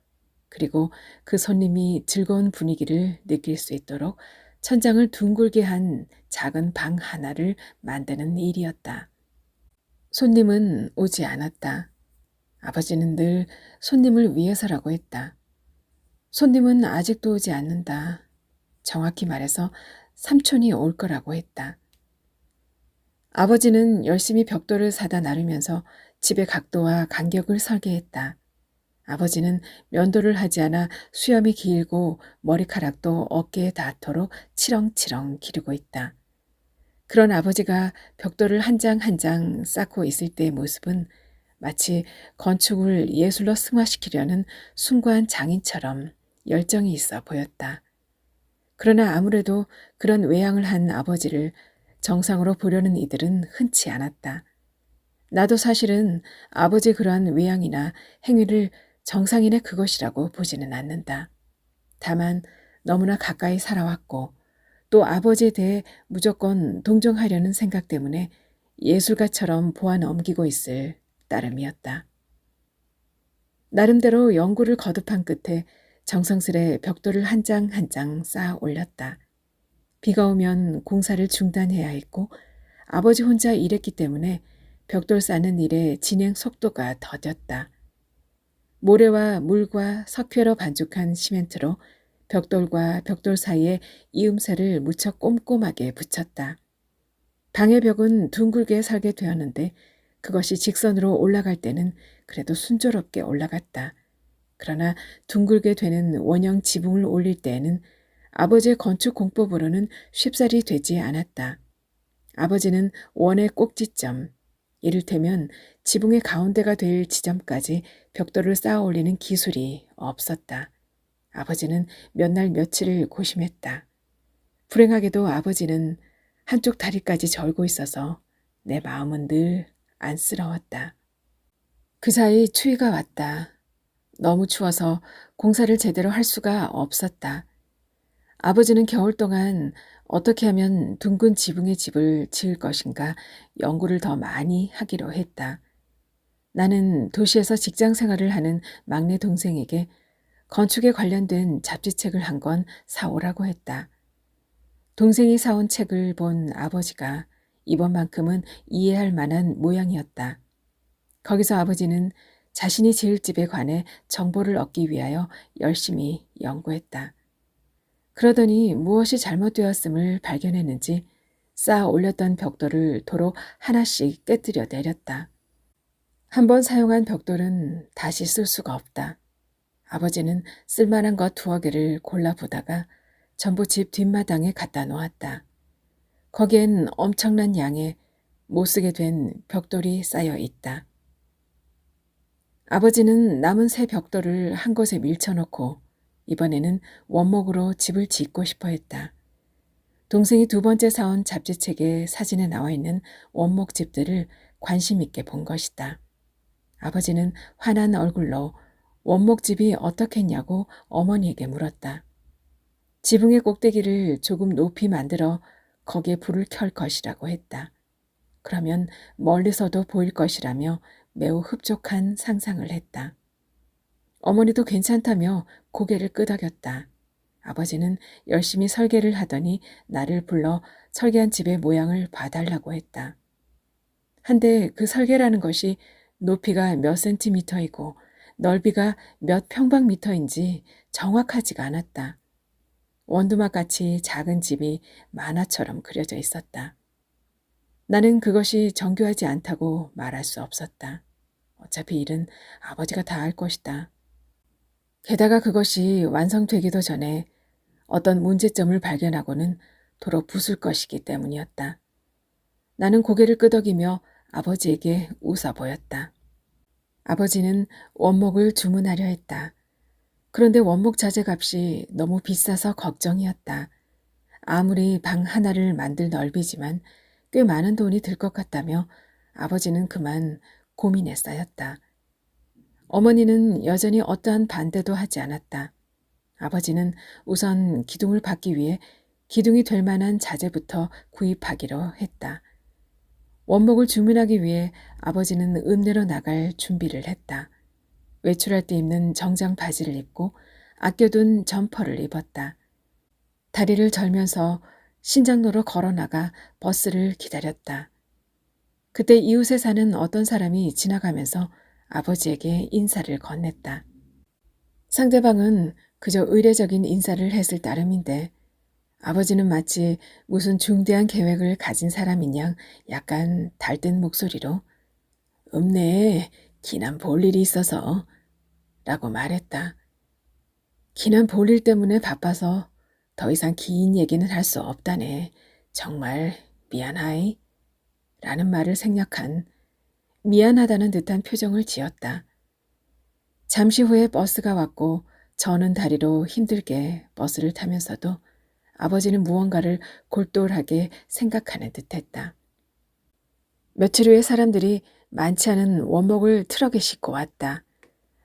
그리고 그 손님이 즐거운 분위기를 느낄 수 있도록 천장을 둥글게 한 작은 방 하나를 만드는 일이었다. 손님은 오지 않았다. 아버지는 늘 손님을 위해서라고 했다. 손님은 아직도 오지 않는다. 정확히 말해서 삼촌이 올 거라고 했다. 아버지는 열심히 벽돌을 사다 나르면서 집의 각도와 간격을 설계했다. 아버지는 면도를 하지 않아 수염이 길고 머리카락도 어깨에 닿도록 치렁치렁 기르고 있다. 그런 아버지가 벽돌을 한 장 한 장 쌓고 있을 때의 모습은 마치 건축을 예술로 승화시키려는 숭고한 장인처럼 열정이 있어 보였다. 그러나 아무래도 그런 외양을 한 아버지를 정상으로 보려는 이들은 흔치 않았다. 나도 사실은 아버지 그러한 외양이나 행위를 정상인의 그것이라고 보지는 않는다. 다만 너무나 가까이 살아왔고 또 아버지에 대해 무조건 동정하려는 생각 때문에 예술가처럼 보아 넘기고 있을 따름이었다. 나름대로 연구를 거듭한 끝에 정성스레 벽돌을 한 장 한 장 쌓아 올렸다. 비가 오면 공사를 중단해야 했고 아버지 혼자 일했기 때문에 벽돌 쌓는 일의 진행 속도가 더뎠다. 모래와 물과 석회로 반죽한 시멘트로 벽돌과 벽돌 사이에 이음새를 무척 꼼꼼하게 붙였다. 방의 벽은 둥글게 설계되었는데 그것이 직선으로 올라갈 때는 그래도 순조롭게 올라갔다. 그러나 둥글게 되는 원형 지붕을 올릴 때에는 아버지의 건축 공법으로는 쉽사리 되지 않았다. 아버지는 원의 꼭지점, 이를테면 지붕의 가운데가 될 지점까지 벽돌을 쌓아 올리는 기술이 없었다. 아버지는 몇 날 며칠을 고심했다. 불행하게도 아버지는 한쪽 다리까지 절고 있어서 내 마음은 늘 안쓰러웠다. 그 사이 추위가 왔다. 너무 추워서 공사를 제대로 할 수가 없었다. 아버지는 겨울 동안 어떻게 하면 둥근 지붕의 집을 지을 것인가 연구를 더 많이 하기로 했다. 나는 도시에서 직장 생활을 하는 막내 동생에게 건축에 관련된 잡지책을 한 권 사오라고 했다. 동생이 사온 책을 본 아버지가 이번만큼은 이해할 만한 모양이었다. 거기서 아버지는 자신이 지을 집에 관해 정보를 얻기 위하여 열심히 연구했다. 그러더니 무엇이 잘못되었음을 발견했는지 쌓아 올렸던 벽돌을 도로 하나씩 깨뜨려 내렸다. 한번 사용한 벽돌은 다시 쓸 수가 없다. 아버지는 쓸만한 것 두어 개를 골라보다가 전부 집 뒷마당에 갖다 놓았다. 거기엔 엄청난 양의 못쓰게 된 벽돌이 쌓여 있다. 아버지는 남은 새 벽돌을 한 곳에 밀쳐놓고 이번에는 원목으로 집을 짓고 싶어 했다. 동생이 두 번째 사온 잡지책에 사진에 나와 있는 원목 집들을 관심 있게 본 것이다. 아버지는 환한 얼굴로 원목집이 어떻겠냐고 어머니에게 물었다. 지붕의 꼭대기를 조금 높이 만들어 거기에 불을 켤 것이라고 했다. 그러면 멀리서도 보일 것이라며 매우 흡족한 상상을 했다. 어머니도 괜찮다며 고개를 끄덕였다. 아버지는 열심히 설계를 하더니 나를 불러 설계한 집의 모양을 봐달라고 했다. 한데 그 설계라는 것이 높이가 몇 센티미터이고 넓이가 몇 평방미터인지 정확하지가 않았다. 원두막같이 작은 집이 만화처럼 그려져 있었다. 나는 그것이 정교하지 않다고 말할 수 없었다. 어차피 일은 아버지가 다 할 것이다. 게다가 그것이 완성되기도 전에 어떤 문제점을 발견하고는 도로 부술 것이기 때문이었다. 나는 고개를 끄덕이며 아버지에게 웃어 보였다. 아버지는 원목을 주문하려 했다. 그런데 원목 자재값이 너무 비싸서 걱정이었다. 아무리 방 하나를 만들 넓이지만 꽤 많은 돈이 들 것 같다며 아버지는 그만 고민에 쌓였다. 어머니는 여전히 어떠한 반대도 하지 않았다. 아버지는 우선 기둥을 받기 위해 기둥이 될 만한 자재부터 구입하기로 했다. 원목을 주문하기 위해 아버지는 읍내로 나갈 준비를 했다. 외출할 때 입는 정장 바지를 입고 아껴둔 점퍼를 입었다. 다리를 절면서 신장로로 걸어나가 버스를 기다렸다. 그때 이웃에 사는 어떤 사람이 지나가면서 아버지에게 인사를 건넸다. 상대방은 그저 의례적인 인사를 했을 따름인데 아버지는 마치 무슨 중대한 계획을 가진 사람인 양 약간 달된 목소리로 읍내에 기난 볼 일이 있어서 라고 말했다. 기난 볼 일 때문에 바빠서 더 이상 긴 얘기는 할 수 없다네. 정말 미안하이. 라는 말을 생략한 미안하다는 듯한 표정을 지었다. 잠시 후에 버스가 왔고 저는 다리로 힘들게 버스를 타면서도 아버지는 무언가를 골똘하게 생각하는 듯했다. 며칠 후에 사람들이 많지 않은 원목을 트럭에 싣고 왔다.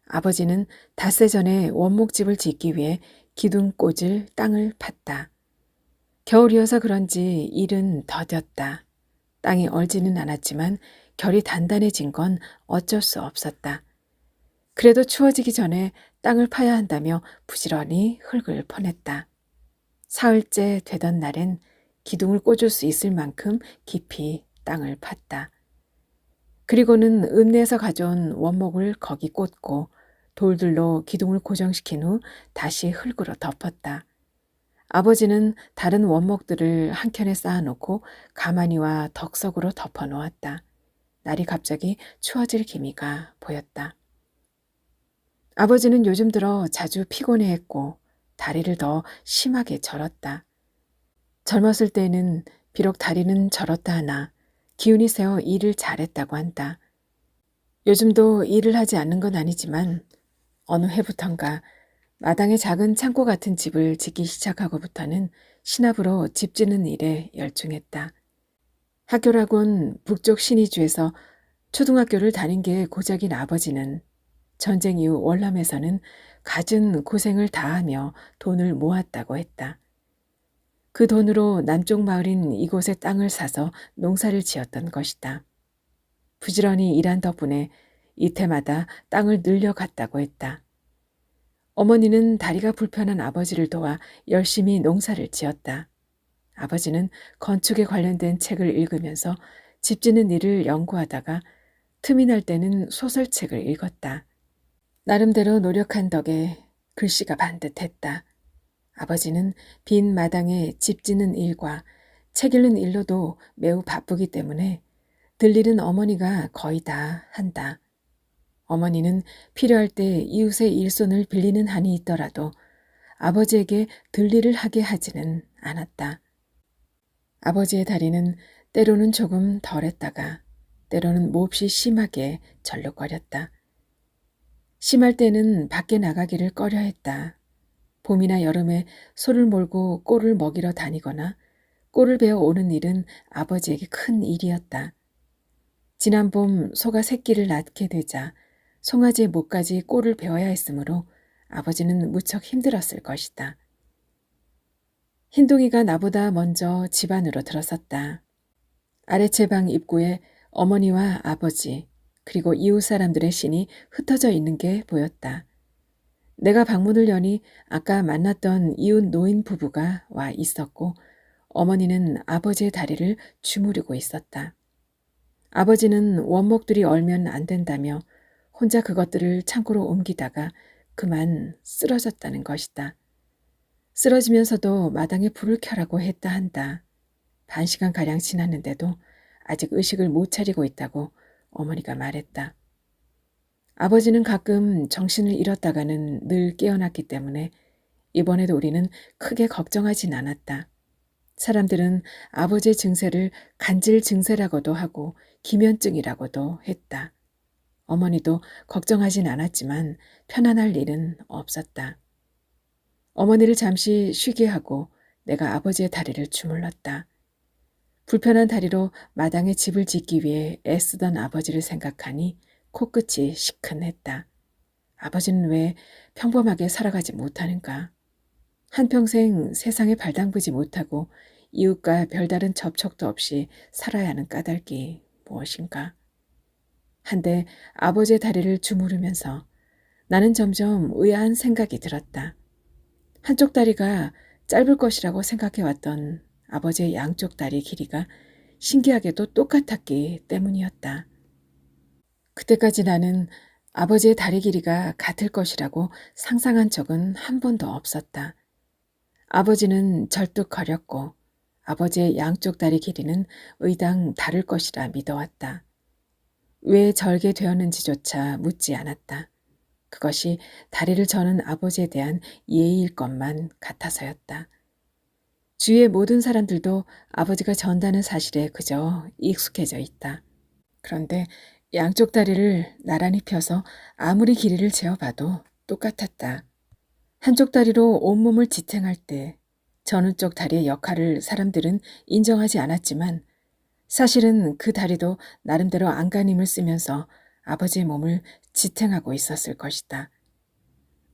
아버지는 닷새 전에 원목집을 짓기 위해 기둥 꽂을 땅을 팠다. 겨울이어서 그런지 일은 더뎠다. 땅이 얼지는 않았지만 결이 단단해진 건 어쩔 수 없었다. 그래도 추워지기 전에 땅을 파야 한다며 부지런히 흙을 퍼냈다. 사흘째 되던 날엔 기둥을 꽂을 수 있을 만큼 깊이 땅을 팠다. 그리고는 읍내에서 가져온 원목을 거기 꽂고 돌들로 기둥을 고정시킨 후 다시 흙으로 덮었다. 아버지는 다른 원목들을 한켠에 쌓아놓고 가마니와 덕석으로 덮어놓았다. 날이 갑자기 추워질 기미가 보였다. 아버지는 요즘 들어 자주 피곤해했고 다리를 더 심하게 절었다. 젊었을 때는 비록 다리는 절었다 하나 기운이 세어 일을 잘했다고 한다. 요즘도 일을 하지 않는 건 아니지만 어느 해부턴가 마당에 작은 창고 같은 집을 짓기 시작하고부터는 신압으로 집 짓는 일에 열중했다. 학교라곤 북쪽 신의주에서 초등학교를 다닌 게 고작인 아버지는 전쟁 이후 월남에서는 갖은 고생을 다하며 돈을 모았다고 했다. 그 돈으로 남쪽 마을인 이곳에 땅을 사서 농사를 지었던 것이다. 부지런히 일한 덕분에 이태마다 땅을 늘려갔다고 했다. 어머니는 다리가 불편한 아버지를 도와 열심히 농사를 지었다. 아버지는 건축에 관련된 책을 읽으면서 집 짓는 일을 연구하다가 틈이 날 때는 소설책을 읽었다. 나름대로 노력한 덕에 글씨가 반듯했다. 아버지는 빈 마당에 집 짓는 일과 책 읽는 일로도 매우 바쁘기 때문에 들일은 어머니가 거의 다 한다. 어머니는 필요할 때 이웃의 일손을 빌리는 한이 있더라도 아버지에게 들일을 하게 하지는 않았다. 아버지의 다리는 때로는 조금 덜했다가 때로는 몹시 심하게 절룩거렸다. 심할 때는 밖에 나가기를 꺼려했다. 봄이나 여름에 소를 몰고 꼴을 먹이러 다니거나 꼴을 베어 오는 일은 아버지에게 큰 일이었다. 지난 봄 소가 새끼를 낳게 되자 송아지의 목까지 꼴을 베어야 했으므로 아버지는 무척 힘들었을 것이다. 흰둥이가 나보다 먼저 집 안으로 들어섰다. 아래채 방 입구에 어머니와 아버지 그리고 이웃 사람들의 신이 흩어져 있는 게 보였다. 내가 방문을 여니 아까 만났던 이웃 노인 부부가 와 있었고 어머니는 아버지의 다리를 주무르고 있었다. 아버지는 원목들이 얼면 안 된다며 혼자 그것들을 창고로 옮기다가 그만 쓰러졌다는 것이다. 쓰러지면서도 마당에 불을 켜라고 했다 한다. 1시간가량 지났는데도 아직 의식을 못 차리고 있다고 어머니가 말했다. 아버지는 가끔 정신을 잃었다가는 늘 깨어났기 때문에 이번에도 우리는 크게 걱정하진 않았다. 사람들은 아버지의 증세를 간질 증세라고도 하고 기면증이라고도 했다. 어머니도 걱정하진 않았지만 편안할 일은 없었다. 어머니를 잠시 쉬게 하고 내가 아버지의 다리를 주물렀다. 불편한 다리로 마당에 집을 짓기 위해 애쓰던 아버지를 생각하니 코끝이 시큰했다. 아버지는 왜 평범하게 살아가지 못하는가? 한평생 세상에 발담그지 못하고 이웃과 별다른 접촉도 없이 살아야 하는 까닭이 무엇인가? 한데 아버지의 다리를 주무르면서 나는 점점 의아한 생각이 들었다. 한쪽 다리가 짧을 것이라고 생각해왔던 아버지의 양쪽 다리 길이가 신기하게도 똑같았기 때문이었다. 그때까지 나는 아버지의 다리 길이가 같을 것이라고 상상한 적은 한 번도 없었다. 아버지는 절뚝거렸고 아버지의 양쪽 다리 길이는 의당 다를 것이라 믿어왔다. 왜 절게 되었는지조차 묻지 않았다. 그것이 다리를 저는 아버지에 대한 예의일 것만 같아서였다. 주위의 모든 사람들도 아버지가 전다는 사실에 그저 익숙해져 있다. 그런데 양쪽 다리를 나란히 펴서 아무리 길이를 재어봐도 똑같았다. 한쪽 다리로 온몸을 지탱할 때 저는 쪽 다리의 역할을 사람들은 인정하지 않았지만 사실은 그 다리도 나름대로 안간힘을 쓰면서 아버지의 몸을 지탱하고 있었을 것이다.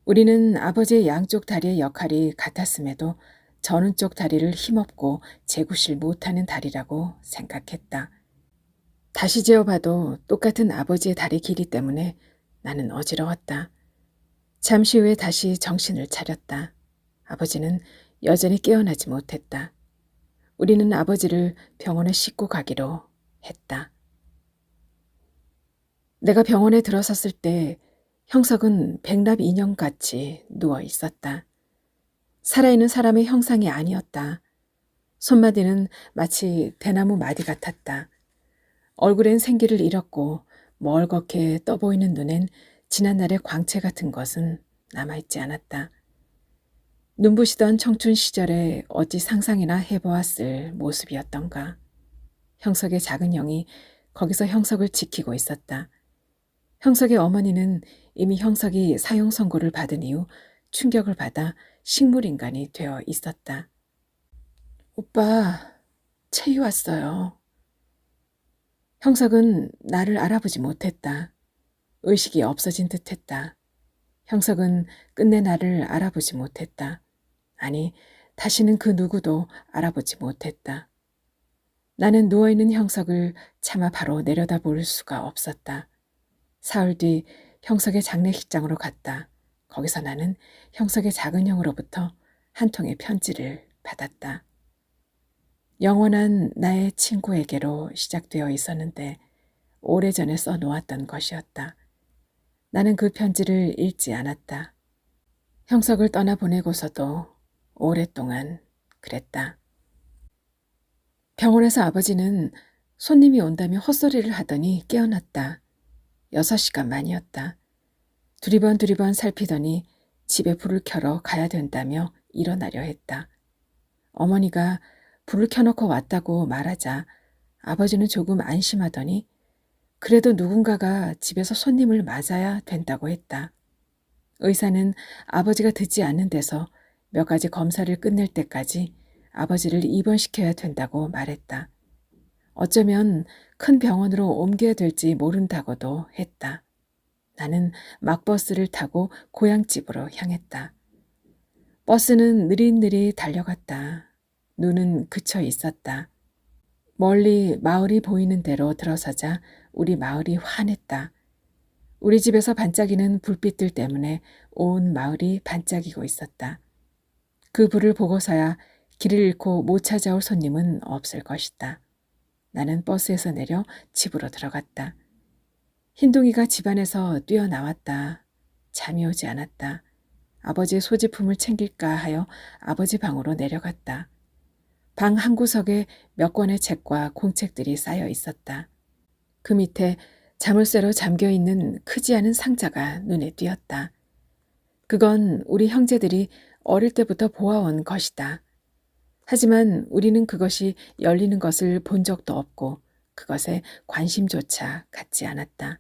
우리는 아버지의 양쪽 다리의 역할이 같았음에도 저는 쪽 다리를 힘없고 재구실 못하는 다리라고 생각했다. 다시 재어봐도 똑같은 아버지의 다리 길이 때문에 나는 어지러웠다. 잠시 후에 다시 정신을 차렸다. 아버지는 여전히 깨어나지 못했다. 우리는 아버지를 병원에 싣고 가기로 했다. 내가 병원에 들어섰을 때 형석은 백납 인형같이 누워 있었다. 살아있는 사람의 형상이 아니었다. 손마디는 마치 대나무 마디 같았다. 얼굴엔 생기를 잃었고 멀겋게 떠보이는 눈엔 지난날의 광채 같은 것은 남아있지 않았다. 눈부시던 청춘 시절에 어찌 상상이나 해보았을 모습이었던가. 형석의 작은 형이 거기서 형석을 지키고 있었다. 형석의 어머니는 이미 형석이 사형 선고를 받은 이후 충격을 받아 식물인간이 되어 있었다. 오빠, 채희 왔어요. 형석은 나를 알아보지 못했다. 의식이 없어진 듯했다. 형석은 끝내 나를 알아보지 못했다. 아니, 다시는 그 누구도 알아보지 못했다. 나는 누워있는 형석을 차마 바로 내려다볼 수가 없었다. 사흘 뒤 형석의 장례식장으로 갔다. 거기서 나는 형석의 작은 형으로부터 한 통의 편지를 받았다. 영원한 나의 친구에게로 시작되어 있었는데 오래전에 써놓았던 것이었다. 나는 그 편지를 읽지 않았다. 형석을 떠나보내고서도 오랫동안 그랬다. 병원에서 아버지는 손님이 온다며 헛소리를 하더니 깨어났다. 6시간 만이었다. 두리번 살피더니 집에 불을 켜러 가야 된다며 일어나려 했다. 어머니가 불을 켜놓고 왔다고 말하자 아버지는 조금 안심하더니 그래도 누군가가 집에서 손님을 맞아야 된다고 했다. 의사는 아버지가 듣지 않는 데서 몇 가지 검사를 끝낼 때까지 아버지를 입원시켜야 된다고 말했다. 어쩌면 큰 병원으로 옮겨야 될지 모른다고도 했다. 나는 막버스를 타고 고향집으로 향했다. 버스는 느릿느릿 달려갔다. 눈은 그쳐 있었다. 멀리 마을이 보이는 데로 들어서자 우리 마을이 환했다. 우리 집에서 반짝이는 불빛들 때문에 온 마을이 반짝이고 있었다. 그 불을 보고서야 길을 잃고 못 찾아올 손님은 없을 것이다. 나는 버스에서 내려 집으로 들어갔다. 흰둥이가 집안에서 뛰어나왔다. 잠이 오지 않았다. 아버지의 소지품을 챙길까 하여 아버지 방으로 내려갔다. 방 한 구석에 몇 권의 책과 공책들이 쌓여 있었다. 그 밑에 자물쇠로 잠겨있는 크지 않은 상자가 눈에 띄었다. 그건 우리 형제들이 어릴 때부터 보아온 것이다. 하지만 우리는 그것이 열리는 것을 본 적도 없고 그것에 관심조차 갖지 않았다.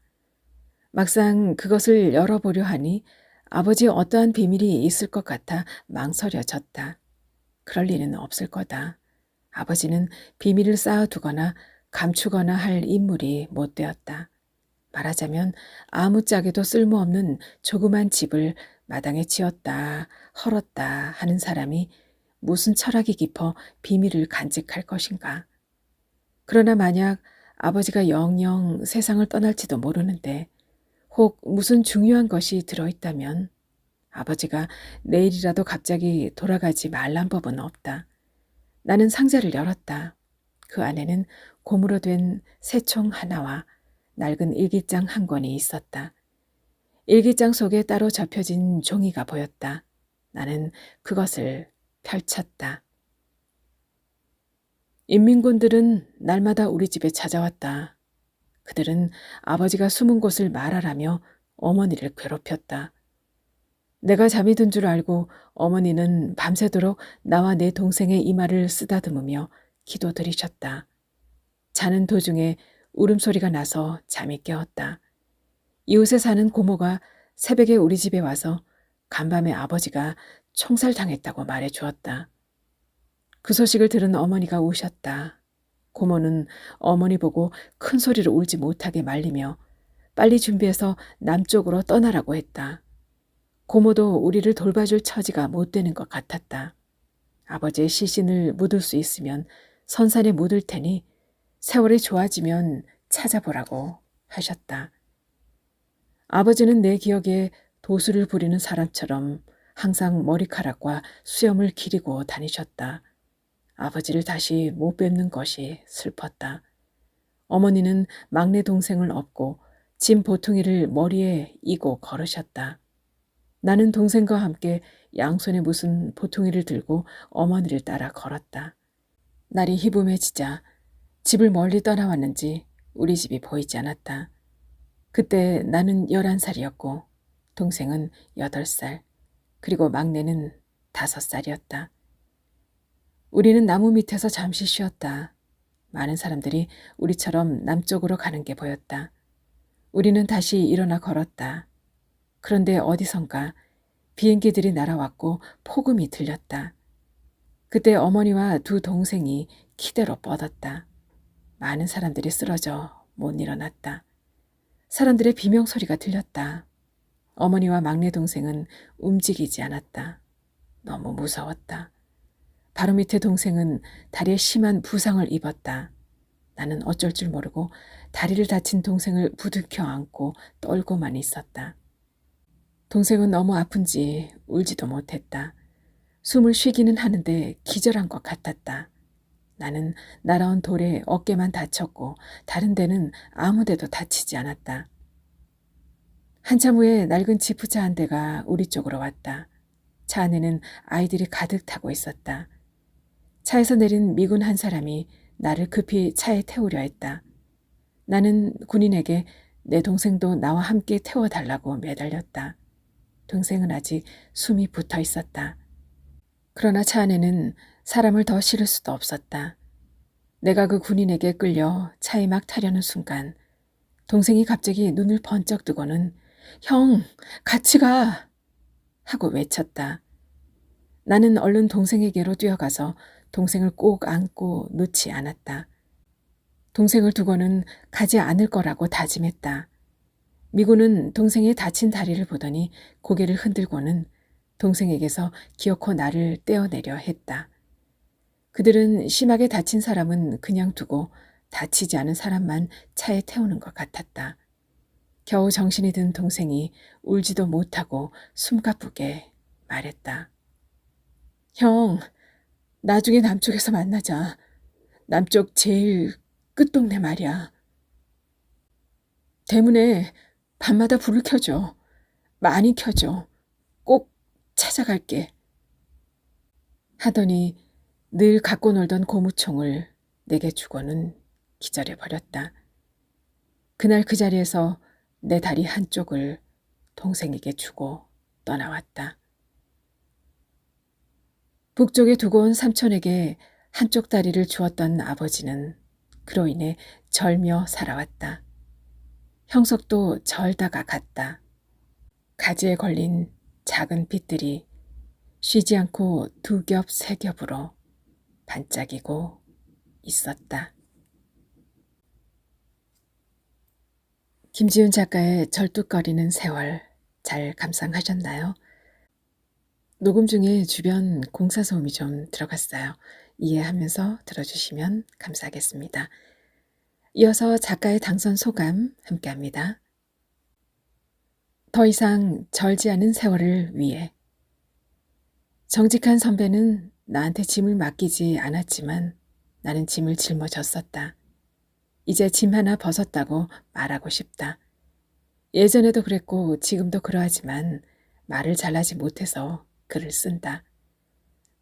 막상 그것을 열어보려 하니 아버지의 어떠한 비밀이 있을 것 같아 망설여졌다. 그럴 리는 없을 거다. 아버지는 비밀을 쌓아두거나 감추거나 할 인물이 못 되었다. 말하자면 아무짝에도 쓸모없는 조그만 집을 마당에 지었다, 헐었다 하는 사람이 무슨 철학이 깊어 비밀을 간직할 것인가. 그러나 만약 아버지가 영영 세상을 떠날지도 모르는데 혹 무슨 중요한 것이 들어있다면 아버지가 내일이라도 갑자기 돌아가지 말란 법은 없다. 나는 상자를 열었다. 그 안에는 고무로 된 새총 하나와 낡은 일기장 한 권이 있었다. 일기장 속에 따로 접혀진 종이가 보였다. 나는 그것을 펼쳤다. 인민군들은 날마다 우리 집에 찾아왔다. 그들은 아버지가 숨은 곳을 말하라며 어머니를 괴롭혔다. 내가 잠이 든 줄 알고 어머니는 밤새도록 나와 내 동생의 이마를 쓰다듬으며 기도드리셨다. 자는 도중에 울음소리가 나서 잠이 깨었다. 이웃에 사는 고모가 새벽에 우리 집에 와서 간밤에 아버지가 총살당했다고 말해 주었다. 그 소식을 들은 어머니가 우셨다. 고모는 어머니 보고 큰 소리로 울지 못하게 말리며 빨리 준비해서 남쪽으로 떠나라고 했다. 고모도 우리를 돌봐줄 처지가 못 되는 것 같았다. 아버지의 시신을 묻을 수 있으면 선산에 묻을 테니 세월이 좋아지면 찾아보라고 하셨다. 아버지는 내 기억에 도수를 부리는 사람처럼 항상 머리카락과 수염을 기리고 다니셨다. 아버지를 다시 못 뵙는 것이 슬펐다. 어머니는 막내 동생을 업고 짐 보퉁이를 머리에 이고 걸으셨다. 나는 동생과 함께 양손에 무슨 보퉁이를 들고 어머니를 따라 걸었다. 날이 희붐해지자 집을 멀리 떠나왔는지 우리 집이 보이지 않았다. 그때 나는 11살이었고 동생은 8살, 그리고 막내는 5살이었다. 우리는 나무 밑에서 잠시 쉬었다. 많은 사람들이 우리처럼 남쪽으로 가는 게 보였다. 우리는 다시 일어나 걸었다. 그런데 어디선가 비행기들이 날아왔고 폭음이 들렸다. 그때 어머니와 두 동생이 기대로 뻗었다. 많은 사람들이 쓰러져 못 일어났다. 사람들의 비명소리가 들렸다. 어머니와 막내 동생은 움직이지 않았다. 너무 무서웠다. 바로 밑에 동생은 다리에 심한 부상을 입었다. 나는 어쩔 줄 모르고 다리를 다친 동생을 부둥켜 안고 떨고만 있었다. 동생은 너무 아픈지 울지도 못했다. 숨을 쉬기는 하는데 기절한 것 같았다. 나는 날아온 돌에 어깨만 다쳤고 다른 데는 아무 데도 다치지 않았다. 한참 후에 낡은 지프차 한 대가 우리 쪽으로 왔다. 차 안에는 아이들이 가득 타고 있었다. 차에서 내린 미군 한 사람이 나를 급히 차에 태우려 했다. 나는 군인에게 내 동생도 나와 함께 태워달라고 매달렸다. 동생은 아직 숨이 붙어 있었다. 그러나 차 안에는 사람을 더 실을 수도 없었다. 내가 그 군인에게 끌려 차에 막 타려는 순간 동생이 갑자기 눈을 번쩍 뜨고는 형, 같이 가! 하고 외쳤다. 나는 얼른 동생에게로 뛰어가서 동생을 꼭 안고 놓지 않았다. 동생을 두고는 가지 않을 거라고 다짐했다. 미군은 동생의 다친 다리를 보더니 고개를 흔들고는 동생에게서 기어코 나를 떼어내려 했다. 그들은 심하게 다친 사람은 그냥 두고 다치지 않은 사람만 차에 태우는 것 같았다. 겨우 정신이 든 동생이 울지도 못하고 숨가쁘게 말했다. 형, 나중에 남쪽에서 만나자. 남쪽 제일 끝동네 말이야. 대문에 밤마다 불을 켜줘. 많이 켜줘. 꼭 찾아갈게. 하더니 늘 갖고 놀던 고무총을 내게 주고는 기절해버렸다. 그날 그 자리에서 내 다리 한쪽을 동생에게 주고 떠나왔다. 북쪽에 두고 온 삼촌에게 한쪽 다리를 주었던 아버지는 그로 인해 절며 살아왔다. 형석도 절다가 갔다. 가지에 걸린 작은 빛들이 쉬지 않고 두 겹, 세 겹으로 반짝이고 있었다. 김지훈 작가의 절뚝거리는 세월 잘 감상하셨나요? 녹음 중에 주변 공사 소음이 좀 들어갔어요. 이해하면서 들어주시면 감사하겠습니다. 이어서 작가의 당선 소감 함께합니다. 더 이상 절지 않은 세월을 위해 정직한 선배는 나한테 짐을 맡기지 않았지만 나는 짐을 짊어졌었다. 이제 짐 하나 벗었다고 말하고 싶다. 예전에도 그랬고 지금도 그러하지만 말을 잘하지 못해서 글을 쓴다.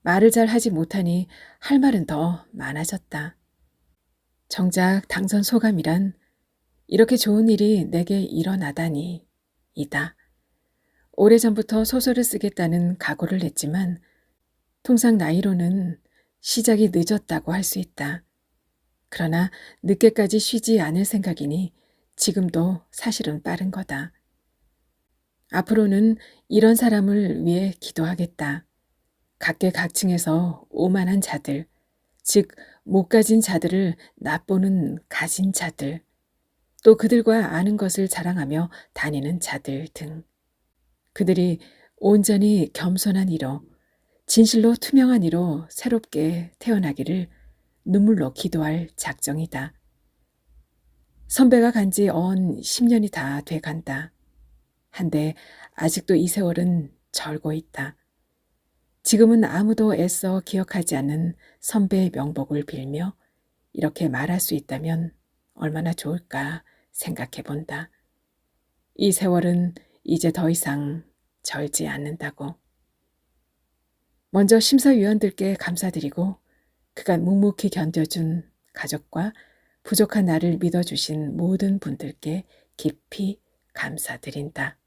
말을 잘 하지 못하니 할 말은 더 많아졌다. 정작 당선 소감이란 이렇게 좋은 일이 내게 일어나다니 이다. 오래전부터 소설을 쓰겠다는 각오를 했지만 통상 나이로는 시작이 늦었다고 할 수 있다. 그러나 늦게까지 쉬지 않을 생각이니 지금도 사실은 빠른 거다. 앞으로는 이런 사람을 위해 기도하겠다. 각계각층에서 오만한 자들, 즉 못 가진 자들을 나보는 가진 자들, 또 그들과 아는 것을 자랑하며 다니는 자들 등 그들이 온전히 겸손한 이로 진실로 투명한 이로 새롭게 태어나기를 눈물로 기도할 작정이다. 선배가 간 지 언 10년이 다 돼간다. 한데 아직도 이 세월은 절고 있다. 지금은 아무도 애써 기억하지 않는 선배의 명복을 빌며 이렇게 말할 수 있다면 얼마나 좋을까 생각해 본다. 이 세월은 이제 더 이상 절지 않는다고. 먼저 심사위원들께 감사드리고 그간 묵묵히 견뎌준 가족과 부족한 나를 믿어주신 모든 분들께 깊이 감사드린다.